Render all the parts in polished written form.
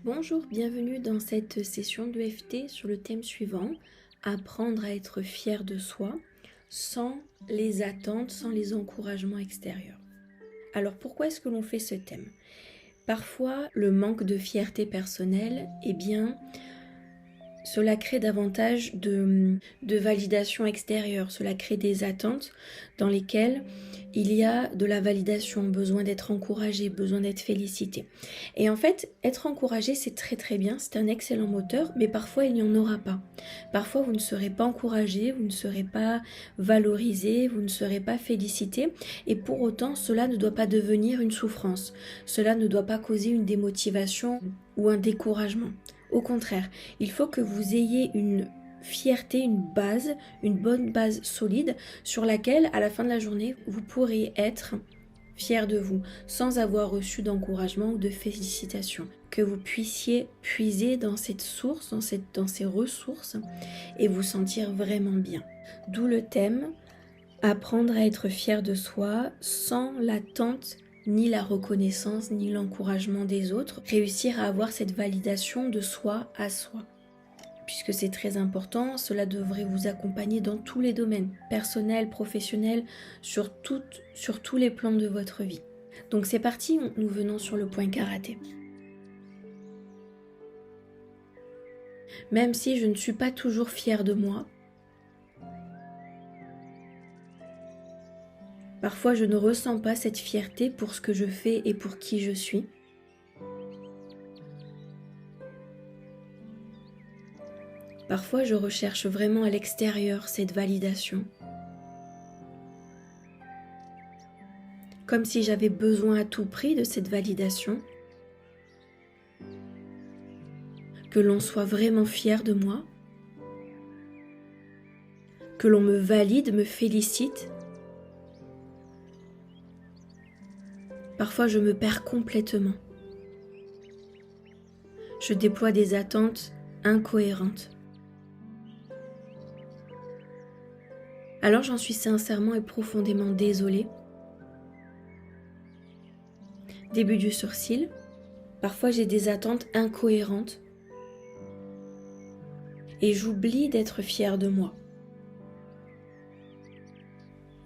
Bonjour, bienvenue dans cette session de d'EFT sur le thème suivant, apprendre à être fier de soi sans les attentes, sans les encouragements extérieurs. Alors pourquoi est-ce que l'on fait ce thème? Parfois, le manque de fierté personnelle, cela crée davantage de validation extérieure, cela crée des attentes dans lesquelles il y a de la validation, besoin d'être encouragé, besoin d'être félicité. Et en fait, être encouragé, c'est très très bien, c'est un excellent moteur, mais parfois il n'y en aura pas. Parfois vous ne serez pas encouragé, vous ne serez pas valorisé, vous ne serez pas félicité, et pour autant cela ne doit pas devenir une souffrance, cela ne doit pas causer une démotivation ou un découragement. Au contraire, il faut que vous ayez une fierté, une bonne base solide sur laquelle, à la fin de la journée, vous pourrez être fier de vous, sans avoir reçu d'encouragement ou de félicitations. Que vous puissiez puiser dans cette source, dans ces ressources, et vous sentir vraiment bien. D'où le thème, apprendre à être fier de soi sans l'attente ni la reconnaissance, ni l'encouragement des autres, réussir à avoir cette validation de soi à soi. Puisque c'est très important, cela devrait vous accompagner dans tous les domaines, personnels, professionnels, sur tous les plans de votre vie. Donc c'est parti, nous venons sur le point karaté. Même si je ne suis pas toujours fière de moi, parfois je ne ressens pas cette fierté pour ce que je fais et pour qui je suis. Parfois, je recherche vraiment à l'extérieur cette validation. Comme si j'avais besoin à tout prix de cette validation. Que l'on soit vraiment fier de moi. Que l'on me valide, me félicite. Parfois, je me perds complètement. Je déploie des attentes incohérentes. Alors j'en suis sincèrement et profondément désolée. Début du sourcil, parfois j'ai des attentes incohérentes et j'oublie d'être fière de moi.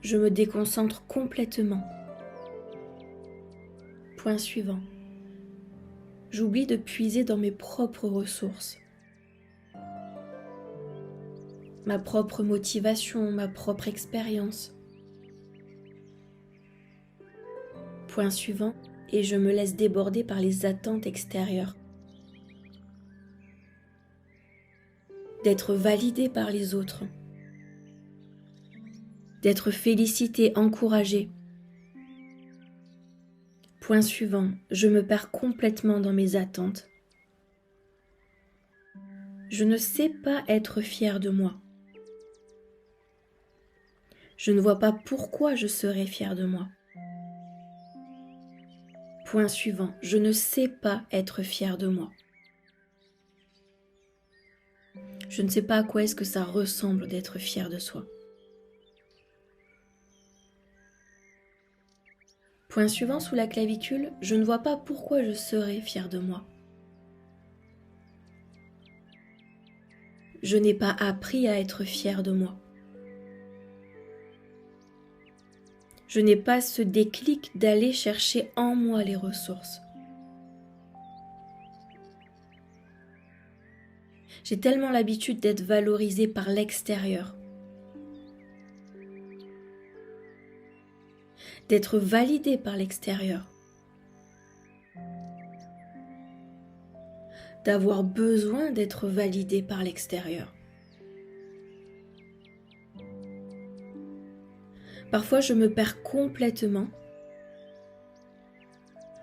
Je me déconcentre complètement. Point suivant. J'oublie de puiser dans mes propres ressources. Ma propre motivation, ma propre expérience. Point suivant, et je me laisse déborder par les attentes extérieures. D'être validé par les autres. D'être félicité, encouragé. Point suivant, je me perds complètement dans mes attentes. Je ne sais pas être fière de moi. Je ne vois pas pourquoi je serais fière de moi. Point suivant, je ne sais pas être fière de moi. Je ne sais pas à quoi est-ce que ça ressemble d'être fière de soi. Point suivant sous la clavicule, je ne vois pas pourquoi je serais fière de moi. Je n'ai pas appris à être fière de moi. Je n'ai pas ce déclic d'aller chercher en moi les ressources. J'ai tellement l'habitude d'être valorisée par l'extérieur, d'être validée par l'extérieur, d'avoir besoin d'être validée par l'extérieur. Parfois, je me perds complètement.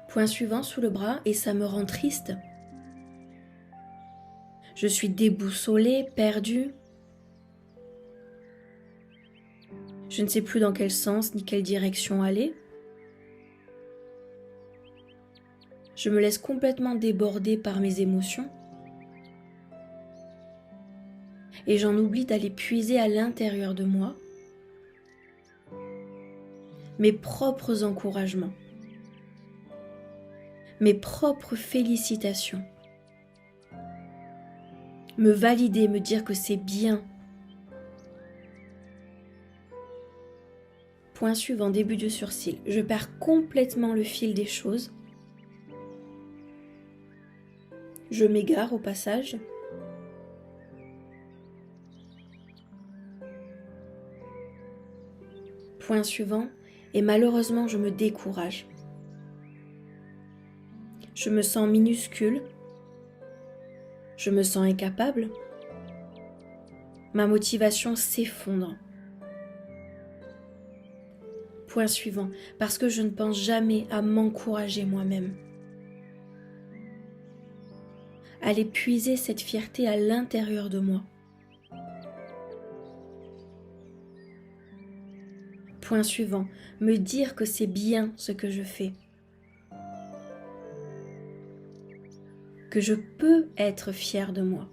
Point suivant sous le bras et ça me rend triste. Je suis déboussolée, perdue. Je ne sais plus dans quel sens ni quelle direction aller. Je me laisse complètement déborder par mes émotions. Et j'en oublie d'aller puiser à l'intérieur de moi mes propres encouragements, mes propres félicitations. me valider, me dire que c'est bien. Point suivant, début du sourcil. Je perds complètement le fil des choses. Je m'égare au passage. Point suivant, et malheureusement je me décourage. Je me sens minuscule. Je me sens incapable. Ma motivation s'effondre. Point suivant, parce que je ne pense jamais à m'encourager moi-même. Aller puiser cette fierté à l'intérieur de moi. Point suivant, me dire que c'est bien ce que je fais. Que je peux être fière de moi.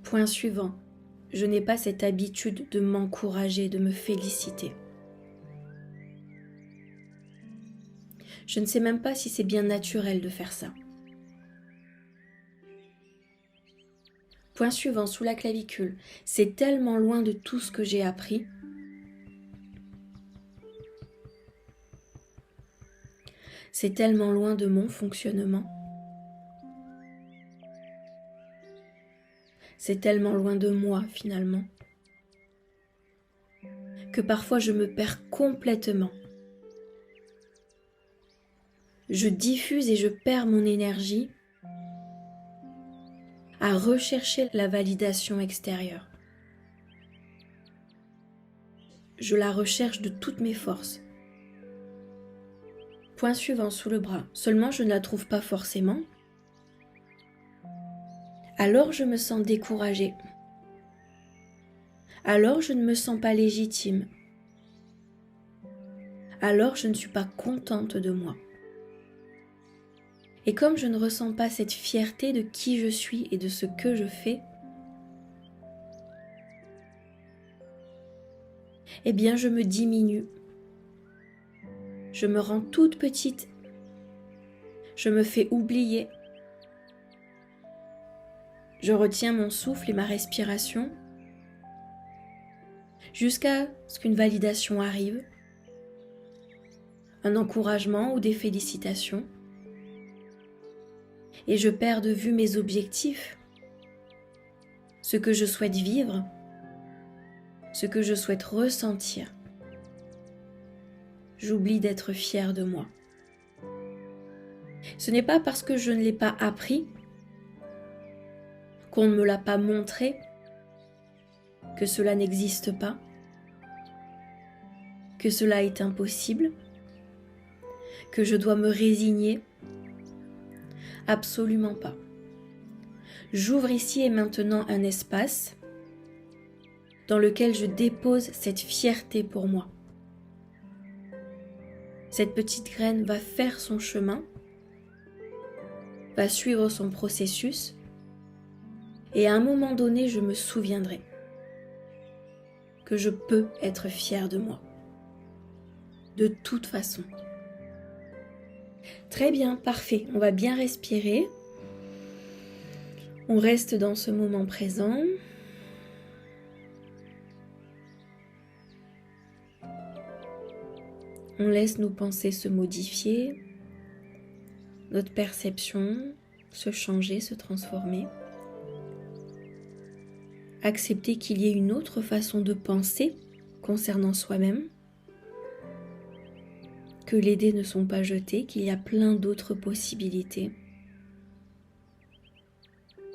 Point suivant, je n'ai pas cette habitude de m'encourager, de me féliciter. Je ne sais même pas si c'est bien naturel de faire ça. Point suivant, sous la clavicule, c'est tellement loin de tout ce que j'ai appris. C'est tellement loin de mon fonctionnement. C'est tellement loin de moi finalement. Que parfois je me perds complètement. Je diffuse et je perds mon énergie à rechercher la validation extérieure. Je la recherche de toutes mes forces. Point suivant, sous le bras. Seulement je ne la trouve pas forcément. Alors je me sens découragée. Alors je ne me sens pas légitime. Alors je ne suis pas contente de moi. Et comme je ne ressens pas cette fierté de qui je suis et de ce que je fais, eh bien je me diminue. Je me rends toute petite. Je me fais oublier. Je retiens mon souffle et ma respiration jusqu'à ce qu'une validation arrive, un encouragement ou des félicitations. Et je perds de vue mes objectifs, ce que je souhaite vivre, ce que je souhaite ressentir. J'oublie d'être fière de moi. Ce n'est pas parce que je ne l'ai pas appris, qu'on ne me l'a pas montré, que cela n'existe pas, que cela est impossible, que je dois me résigner. Absolument pas. J'ouvre ici et maintenant un espace dans lequel je dépose cette fierté pour moi. Cette petite graine va faire son chemin, va suivre son processus, et à un moment donné, je me souviendrai que je peux être fière de moi. De toute façon. Très bien, parfait. On va bien respirer. On reste dans ce moment présent. On laisse nos pensées se modifier, notre perception se changer, se transformer. Accepter qu'il y ait une autre façon de penser concernant soi-même, que les dés ne sont pas jetés, qu'il y a plein d'autres possibilités.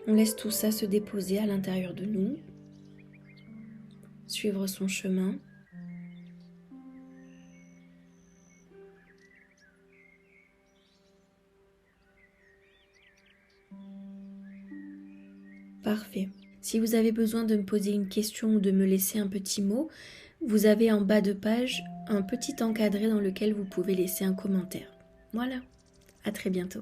On laisse tout ça se déposer à l'intérieur de nous, suivre son chemin. Parfait. Si vous avez besoin de me poser une question ou de me laisser un petit mot, vous avez en bas de page un petit encadré dans lequel vous pouvez laisser un commentaire. Voilà, à très bientôt.